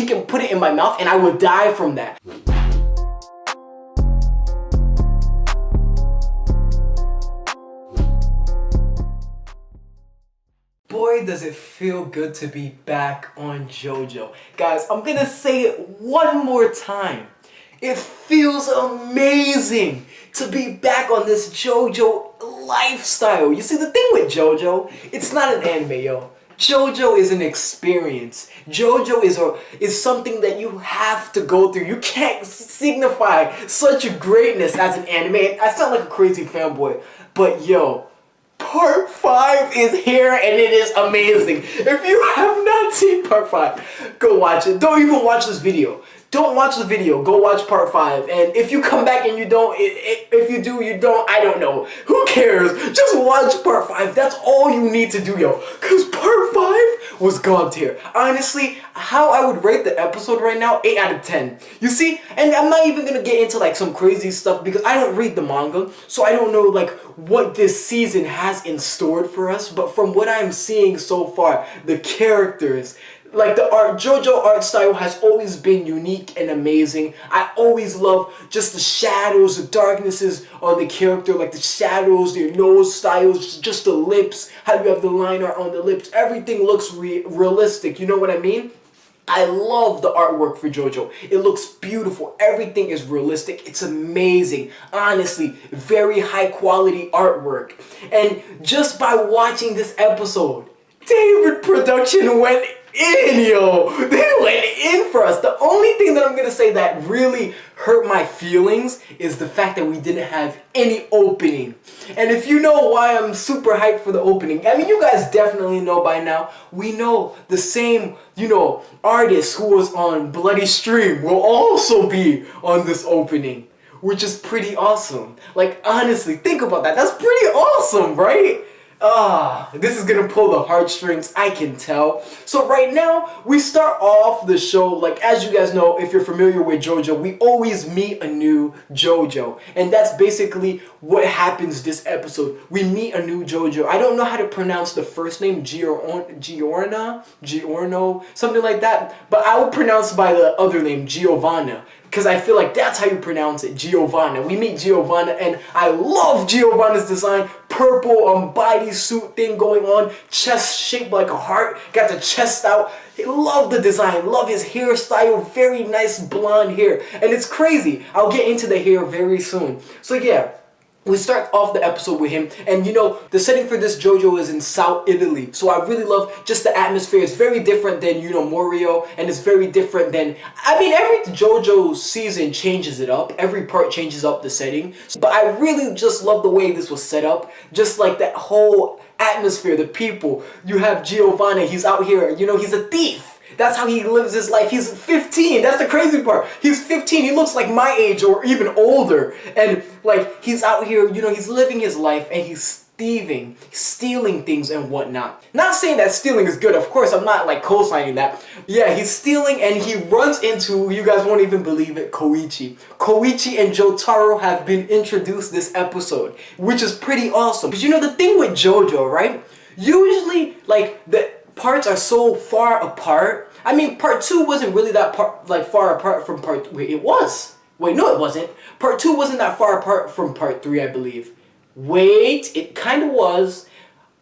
can put it in my mouth and I would die from that. Boy, does it feel good to be back on Jojo. Guys, I'm gonna say it one more time. It feels amazing to be back on this Jojo lifestyle. You see, the thing with Jojo, it's not an anime, yo. Jojo is an experience. Jojo is something that you have to go through. You can't signify such greatness as an anime. I sound like a crazy fanboy, but yo, Part 5 is here and it is amazing. If you have not seen Part 5, go watch it. Don't even watch this video. Don't watch the video. Go watch Part 5. And if you come back and you don't, if you do, you don't, I don't know. Who cares? Just watch Part 5. That's all you need to do, yo. Because Part 5 was god tier. Honestly, how I would rate the episode right now, 8 out of 10. You see? And I'm not even going to get into like some crazy stuff because I don't read the manga. So I don't know like what this season has in store for us. But from what I'm seeing so far, the characters, like the art, Jojo art style has always been unique and amazing. I always love just the shadows, the darknesses on the character, like the shadows, their nose styles, just the lips, how you have the line art on the lips. Everything looks realistic, you know what I mean? I love the artwork for Jojo. It looks beautiful. Everything is realistic. It's amazing. Honestly, very high quality artwork. And just by watching this episode, David Production went in, yo. They went in for us. The only thing that I'm gonna say that really hurt my feelings is the fact that we didn't have any opening. And if you know why I'm super hyped for the opening, I mean, you guys definitely know by now. We know the same, you know, artist who was on Bloody Stream will also be on this opening, which is pretty awesome. Like, honestly, think about that. That's pretty awesome, right? This is gonna pull the heartstrings, I can tell. So right now, we start off the show, like as you guys know, if you're familiar with Jojo, we always meet a new Jojo. And that's basically what happens this episode. We meet a new Jojo. I don't know how to pronounce the first name, Giorno, something like that. But I will pronounce by the other name, Giovanna. Because I feel like that's how you pronounce it, Giovanna. We meet Giovanna and I love Giovanna's design. Purple bodysuit thing going on. Chest shaped like a heart. Got the chest out. I love the design. Love his hairstyle. Very nice blonde hair. And it's crazy. I'll get into the hair very soon. So yeah. We start off the episode with him, and you know, the setting for this Jojo is in South Italy. So I really love just the atmosphere. It's very different than, you know, Morio, and it's very different than, I mean, every Jojo season changes it up. Every part changes up the setting. But I really just love the way this was set up. Just like that whole atmosphere, the people. You have Giovanna, he's out here, you know, he's a thief. That's how he lives his life. He's 15. That's the crazy part. He's 15. He looks like my age or even older. And like he's out here, you know, he's living his life and he's thieving, stealing things and whatnot. Not saying that stealing is good. Of course, I'm not like co-signing that. Yeah, he's stealing and he runs into, you guys won't even believe it, Koichi. Koichi and Jotaro have been introduced this episode, which is pretty awesome. Because you know the thing with Jojo, right? Usually like the parts are so far apart. I mean, part 2 wasn't really that far apart from part. Wait, it was. Wait, no, it wasn't. Part 2 wasn't that far apart from part 3, I believe. Wait, it kind of was,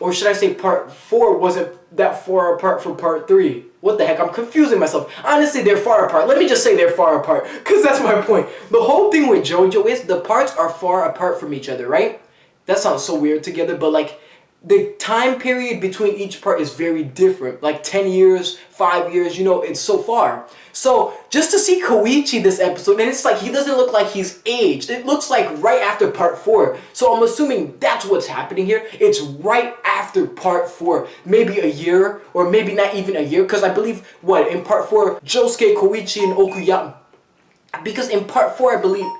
or should I say part 4 wasn't that far apart from part 3? What the heck? I'm confusing myself. Honestly, they're far apart. Let me just say they're far apart, because that's my point. The whole thing with Jojo is the parts are far apart from each other, right? That sounds so weird together, but like, the time period between each part is very different. Like 10 years, 5 years, you know, it's so far. So just to see Koichi this episode, and it's like he doesn't look like he's aged. It looks like right after part 4. So I'm assuming that's what's happening here. It's right after part 4. Maybe a year, or maybe not even a year. Because I believe, what, in part 4, Josuke, Koichi, and Okuya. Because in part 4, I believe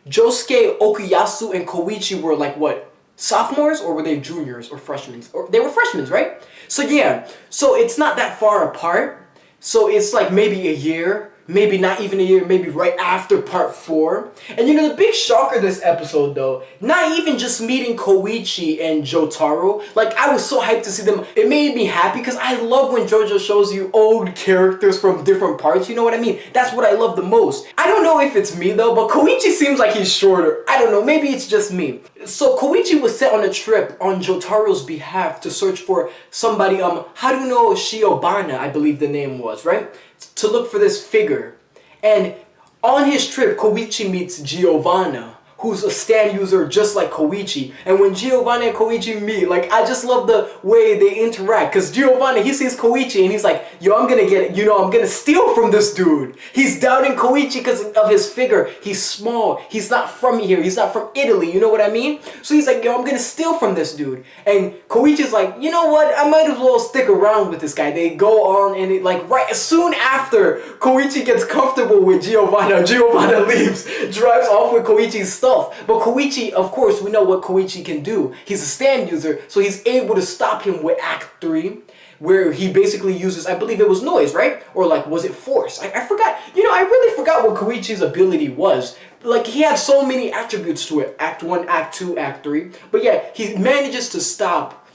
Josuke, Okuyasu, and Koichi were like what? Sophomores, or were they juniors or freshmen? Or they were freshmen, right? So yeah, so it's not that far apart. So it's like maybe a year, maybe not even a year, maybe right after part 4. And you know, the big shocker this episode though, not even just meeting Koichi and Jotaro, like I was so hyped to see them. It made me happy because I love when JoJo shows you old characters from different parts, you know what I mean? That's what I love the most. I don't know if it's me though, but Koichi seems like he's shorter. I don't know, maybe it's just me. So Koichi was sent on a trip on Jotaro's behalf to search for somebody, Haruno Shiobana, I believe the name was, right? To look for this figure. And on his trip, Koichi meets Giovanna, who's a stand user just like Koichi. And when Giovanna and Koichi meet, like, I just love the way they interact. Because Giovanna, he sees Koichi and he's like, yo, I'm gonna get, I'm gonna steal from this dude. He's doubting Koichi because of his figure. He's small. He's not from here. He's not from Italy. You know what I mean? So he's like, yo, I'm gonna steal from this dude. And Koichi's like, you know what? I might as well stick around with this guy. They go on and right soon after Koichi gets comfortable with Giovanna, Giovanna leaves, drives off with Koichi's stuff. But Koichi, of course, we know what Koichi can do. He's a stand user, so he's able to stop him with Act 3, where he basically uses, I believe it was noise, right? Or like, was it force? I forgot. I really forgot what Koichi's ability was. Like, he had so many attributes to it. Act 1, Act 2, Act 3. But yeah, he manages to stop,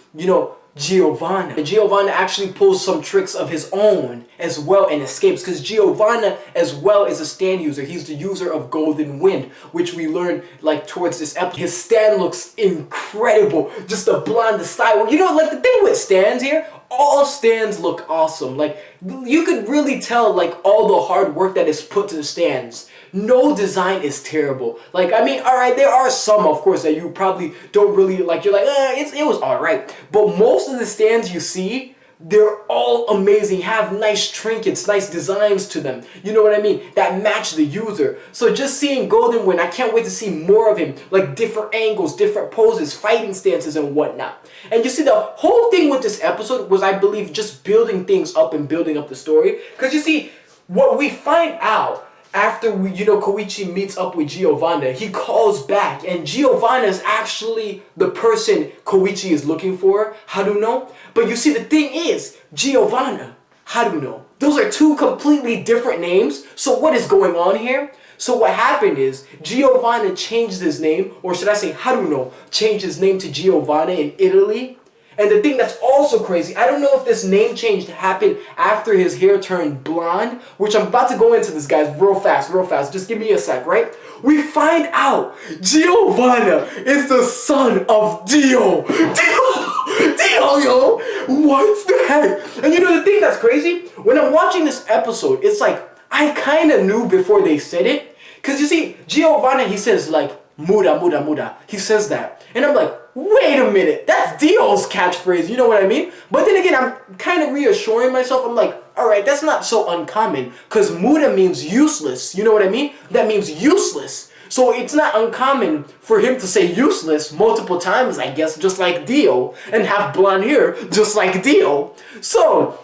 Giovanna. And Giovanna actually pulls some tricks of his own as well and escapes, because Giovanna as well is a stand user. He's the user of Golden Wind, which we learn like towards this episode. His stand looks incredible. Just the blonde, the style. Like the thing with stands here, all stands look awesome. Like, you could really tell like all the hard work that is put to the stands. No design is terrible. Like, I mean, alright, there are some, of course, that you probably don't really like. You're like, it was alright. But most of the stands you see, they're all amazing, have nice trinkets, nice designs to them. You know what I mean? That match the user. So just seeing Golden Wind, I can't wait to see more of him. Like different angles, different poses, fighting stances and whatnot. And you see, the whole thing with this episode was, I believe, just building things up and building up the story. Because you see, what we find out after Koichi meets up with Giovanna, he calls back, and Giovanna is actually the person Koichi is looking for, Haruno. But you see, the thing is, Giovanna, Haruno, those are two completely different names. So what is going on here? So what happened is, Giovanna changed his name, or should I say Haruno changed his name to Giovanna in Italy. And the thing that's also crazy, I don't know if this name change happened after his hair turned blonde, which I'm about to go into this, guys, real fast. Just give me a sec, right? We find out Giovanna is the son of Dio. Dio, yo! What the heck? And the thing that's crazy, when I'm watching this episode, it's like, I kind of knew before they said it. Because you see, Giovanna, he says like, muda, muda, muda. He says that. And I'm like, wait a minute, that's Dio's catchphrase, you know what I mean? But then again, I'm kind of reassuring myself. I'm like, alright, that's not so uncommon, because muda means useless, you know what I mean? That means useless. So it's not uncommon for him to say useless multiple times, I guess, just like Dio, and have blonde hair, just like Dio. So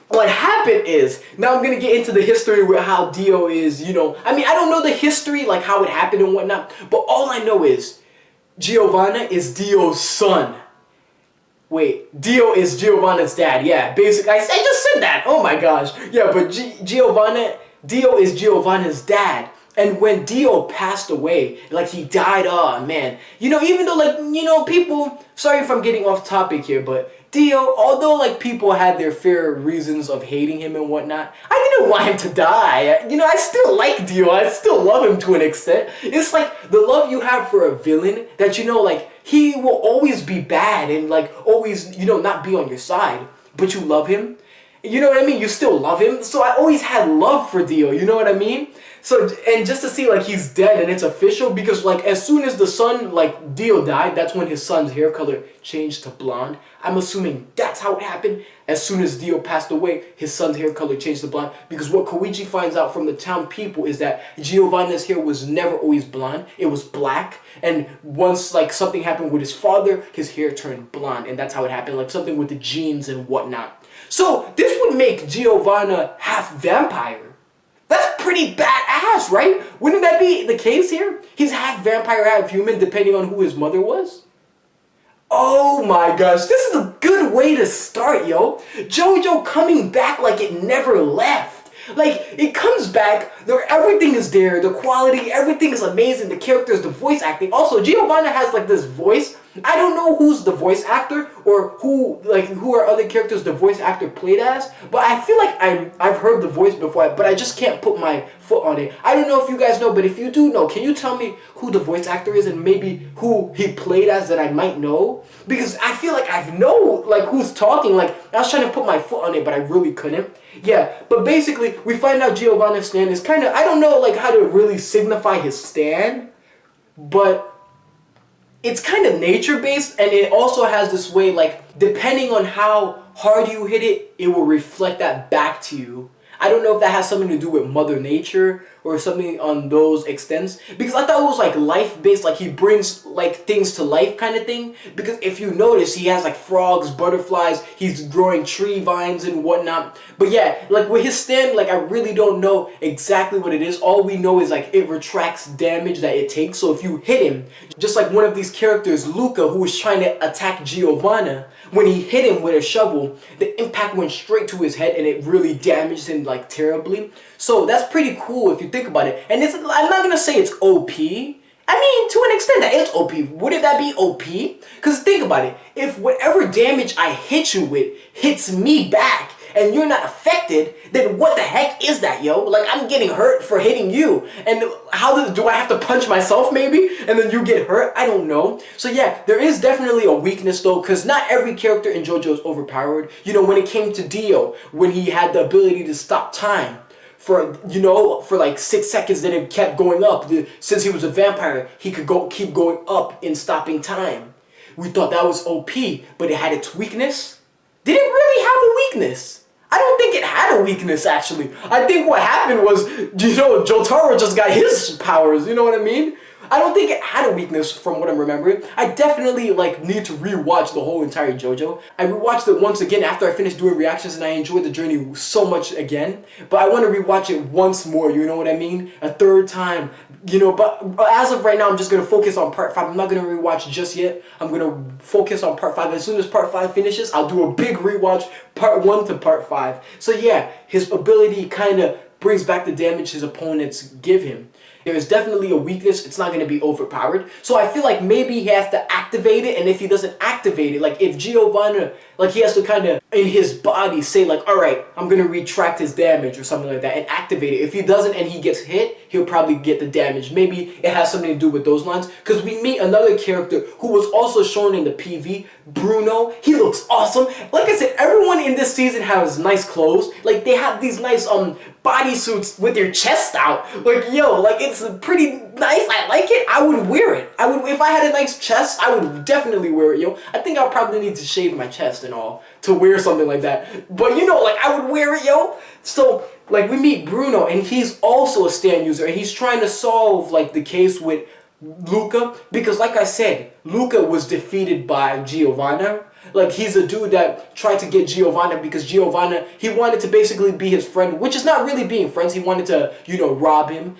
what happened is, now I'm going to get into the history with how Dio is, I mean, I don't know the history, like how it happened and whatnot, but all I know is, Giovanna is Dio's son. Wait, Dio is Giovanna's dad. Yeah, basically, I just said that. Oh my gosh. Yeah, but Dio is Giovanna's dad. And when Dio passed away, like he died, oh man. Even though like, people, sorry if I'm getting off topic here, but Dio, although like people had their fair reasons of hating him and whatnot, I didn't want him to die. I still like Dio. I still love him to an extent. It's like the love you have for a villain that like he will always be bad and like always, not be on your side, but you love him. You know what I mean? You still love him. So I always had love for Dio, you know what I mean? So, and just to see like he's dead and it's official, because like as soon as the son, like Dio died, that's when his son's hair color changed to blonde. I'm assuming that's how it happened. As soon as Dio passed away, his son's hair color changed to blonde, because what Koichi finds out from the town people is that Giovanna's hair was never always blonde. It was black. And once like something happened with his father, his hair turned blonde. And that's how it happened, like something with the genes and whatnot. So this would make Giovanna half vampire. That's pretty badass, right? Wouldn't that be the case here? He's half vampire, half human, depending on who his mother was. Oh my gosh, this is a good way to start, yo. Jojo coming back like it never left. Like, it comes back, everything is there, the quality, everything is amazing, the characters, the voice acting. Also, Giovanna has like this voice. I don't know who's the voice actor or who are other characters the voice actor played as, but I feel like I've heard the voice before, but I just can't put my foot on it. I don't know if you guys know, but if you do know, can you tell me who the voice actor is and maybe who he played as that I might know? Because I feel like I know like who's talking. Like, I was trying to put my foot on it, but I really couldn't. Yeah, but basically we find out Giovanna's stand is kind of, I don't know like how to really signify his stand, but it's kind of nature-based, and it also has this way, like, depending on how hard you hit it, it will reflect that back to you. I don't know if that has something to do with Mother Nature or something on those extents, because I thought it was like life-based, like he brings like things to life kind of thing. Because if you notice, he has like frogs, butterflies, he's growing tree vines and whatnot. But yeah, like with his stand, like I really don't know exactly what it is. All we know is like it retracts damage that it takes. So if you hit him, just like one of these characters, Luca, who was trying to attack Giovanna, when he hit him with a shovel, the impact went straight to his head and it really damaged him like terribly. So that's pretty cool if you think about it. And I'm not gonna say it's OP. I mean, to an extent that is OP. Wouldn't that be OP? Because think about it. If whatever damage I hit you with hits me back and you're not affected, then what the heck is that, yo? Like, I'm getting hurt for hitting you. And do I have to punch myself maybe? And then you get hurt? I don't know. So yeah, there is definitely a weakness though, because not every character in JoJo is overpowered. You know, when it came to Dio, when he had the ability to stop time, for like 6 seconds, then it kept going up. Since he was a vampire, he could keep going up in stopping time. We thought that was OP, but it had its weakness. Did it really have a weakness? I don't think it had a weakness, actually. I think what happened was, Jotaro just got his powers, you know what I mean? I don't think it had a weakness from what I'm remembering. I definitely need to rewatch the whole entire JoJo. I rewatched it once again after I finished doing reactions and I enjoyed the journey so much again. But I want to rewatch it once more, you know what I mean? A third time, but as of right now, I'm just going to focus on part 5. I'm not going to rewatch just yet. I'm going to focus on part 5. As soon as part 5 finishes, I'll do a big rewatch, part 1 to part 5. So yeah, his ability kind of brings back the damage his opponents give him. There is definitely a weakness. It's not going to be overpowered. So I feel like maybe he has to activate it. And if he doesn't activate it, like if Giovanna, he has to kind of in his body say all right, I'm going to retract his damage or something like that and activate it. If he doesn't and he gets hit, he'll probably get the damage. Maybe it has something to do with those lines. Because we meet another character who was also shown in the PV, Bruno. He looks awesome. Like I said, everyone in this season has nice clothes. Like they have these nice bodysuits with their chest out. It's pretty nice. I like it. I would wear it. If I had a nice chest, I would definitely wear it, yo. I think I'll probably need to shave my chest and all to wear something like that. But I would wear it, yo. So we meet Bruno and he's also a stand user and he's trying to solve the case with Luca, because like I said, Luca was defeated by Giovanna. He's a dude that tried to get Giovanna because Giovanna, he wanted to basically be his friend, which is not really being friends. He wanted to, rob him,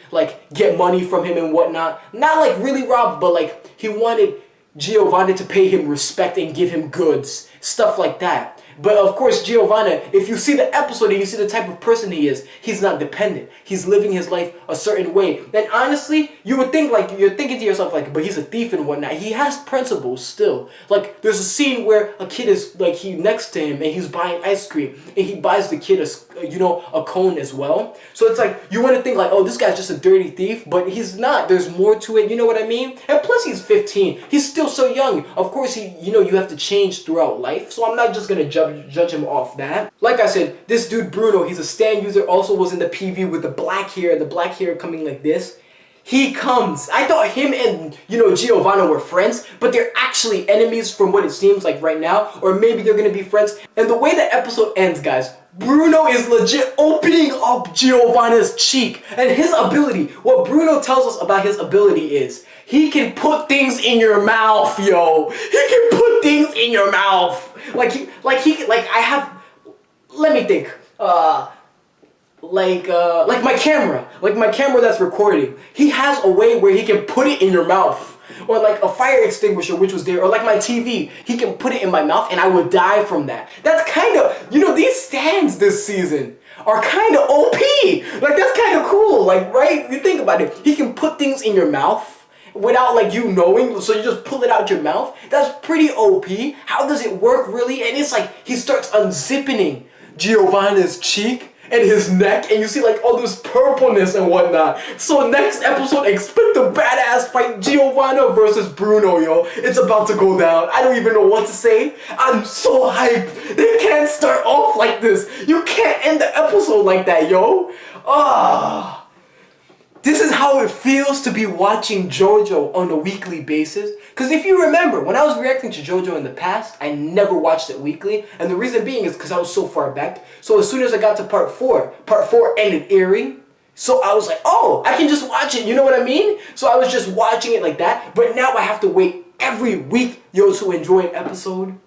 get money from him and whatnot. Not really rob, but he wanted Giovanna to pay him respect and give him goods, stuff like that. But of course, Giovanna, if you see the episode and you see the type of person he is, he's not dependent. He's living his life a certain way. And honestly, you would think you're thinking to yourself but he's a thief and whatnot. He has principles still. There's a scene where a kid is he next to him and he's buying ice cream and he buys the kid a cone as well. So it's you want to think oh, this guy's just a dirty thief, but he's not. There's more to it, you know what I mean? And plus he's 15. He's still so young. Of course you have to change throughout life. So I'm not just going to judge him off that. Like I said, this dude Bruno, he's a stand user, also was in the PV with the black hair coming like this. He comes. I thought him and, Giovanna were friends, but they're actually enemies from what it seems like right now, or maybe they're gonna be friends. And the way the episode ends, guys, Bruno is legit opening up Giovanna's cheek. And his ability, what Bruno tells us about his ability is, he can put things in your mouth, yo. He can put things in your mouth. Let me think. My camera that's recording. He has a way where he can put it in your mouth. or like a fire extinguisher which was there, or like my TV, he can put it in my mouth and I would die from that. That's kind of, you know, these stands this season are kind of OP. Like, that's kind of cool. Like, right? You think about it. He can put things in your mouth without like you knowing, so you just pull it out your mouth. That's pretty OP. How does it work really? And it's like he starts unzipping Giovanna's cheek and his neck, and you see like all this purpleness and whatnot. So next episode, expect a badass fight, Giovanna versus Bruno, yo. It's about to go down. I don't even know what to say. I'm so hyped. They can't start off like this. You can't end the episode like that, yo. Ah. This is how it feels to be watching JoJo on a weekly basis. Because if you remember, when I was reacting to JoJo in the past, I never watched it weekly. And the reason being is because I was so far back. So as soon as I got to part 4 ended airing. So I was like, oh, I can just watch it, you know what I mean? So I was just watching it like that. But now I have to wait every week, yo, to enjoy an episode.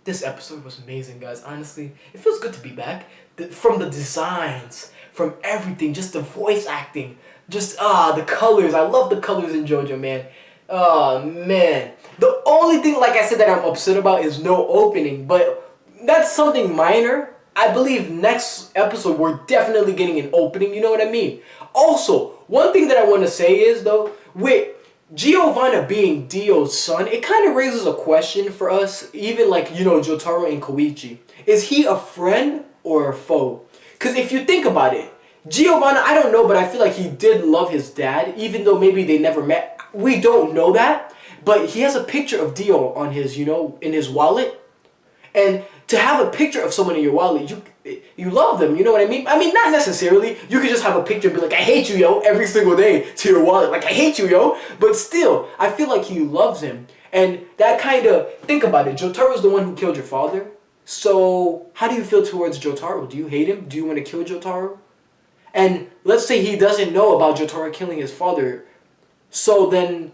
This episode was amazing, guys. Honestly, it feels good to be back. From the designs, from everything, just the voice acting, just the colors. I love the colors in JoJo, man. Oh man. The only thing, like I said, that I'm upset about is no opening, but that's something minor. I believe next episode we're definitely getting an opening. You know what I mean? Also, one thing that I want to say is though, with Giovanna being Dio's son, it kind of raises a question for us, even like, you know, Jotaro and Koichi. Is he a friend or a foe? Because if you think about it, Giovanna, I don't know, but I feel like he did love his dad, even though maybe they never met. We don't know that, but he has a picture of Dio on his, you know, in his wallet. And to have a picture of someone in your wallet, you love them, you know what I mean? I mean, not necessarily. You could just have a picture and be like, I hate you, yo, every single day to your wallet. Like, I hate you, yo. But still, I feel like he loves him. And that kind of, think about it. Jotaro's the one who killed your father. So, how do you feel towards Jotaro? Do you hate him? Do you want to kill Jotaro? And let's say he doesn't know about Jotaro killing his father. So then,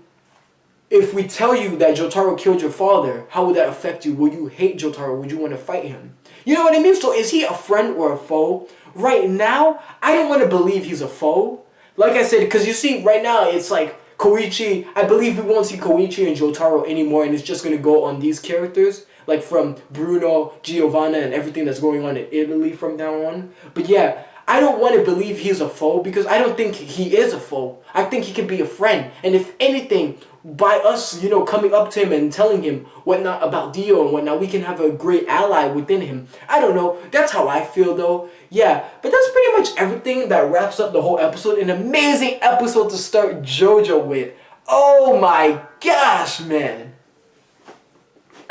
if we tell you that Jotaro killed your father, how would that affect you? Will you hate Jotaro? Would you want to fight him? You know what I mean? So is he a friend or a foe? Right now, I don't want to believe he's a foe. Like I said, because you see, right now, it's like Koichi. I believe we won't see Koichi and Jotaro anymore, and it's just going to go on these characters. Like from Bruno, Giovanna, and everything that's going on in Italy from now on. But yeah, I don't want to believe he's a foe because I don't think he is a foe. I think he can be a friend. And if anything, by us, you know, coming up to him and telling him whatnot about Dio and whatnot, we can have a great ally within him. I don't know. That's how I feel, though. Yeah, but that's pretty much everything that wraps up the whole episode. An amazing episode to start JoJo with. Oh my gosh, man.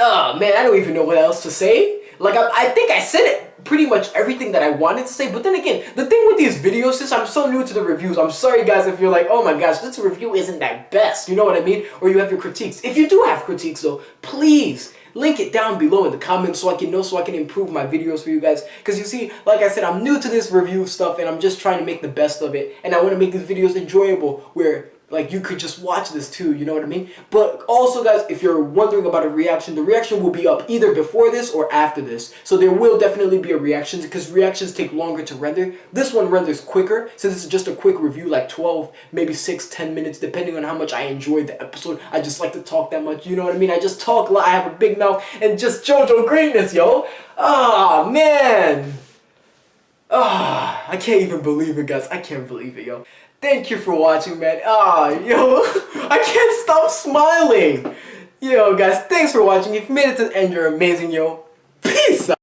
Oh man, I don't even know what else to say. Like, I think I said it, pretty much everything that I wanted to say. But then again, the thing with these videos, since I'm so new to the reviews, I'm sorry guys if you're like, oh my gosh, this review isn't that best. You know what I mean? Or you have your critiques. If you do have critiques though, please link it down below in the comments so I can know, so I can improve my videos for you guys. Because you see, like I said, I'm new to this review stuff and I'm just trying to make the best of it. And I want to make these videos enjoyable where like you could just watch this too, you know what I mean? But also guys, if you're wondering about a reaction, the reaction will be up either before this or after this. So there will definitely be a reaction because reactions take longer to render. This one renders quicker since it's just a quick review, like 12, maybe 6-10 minutes, depending on how much I enjoyed the episode. I just like to talk that much, you know what I mean? I just talk a lot, I have a big mouth and just JoJo greatness, yo. Ah, man. Ah, I can't even believe it, guys. I can't believe it, yo. Thank you for watching, man. Yo, I can't stop smiling. Yo, guys, thanks for watching. If you made it to the end, you're amazing, yo. Peace out.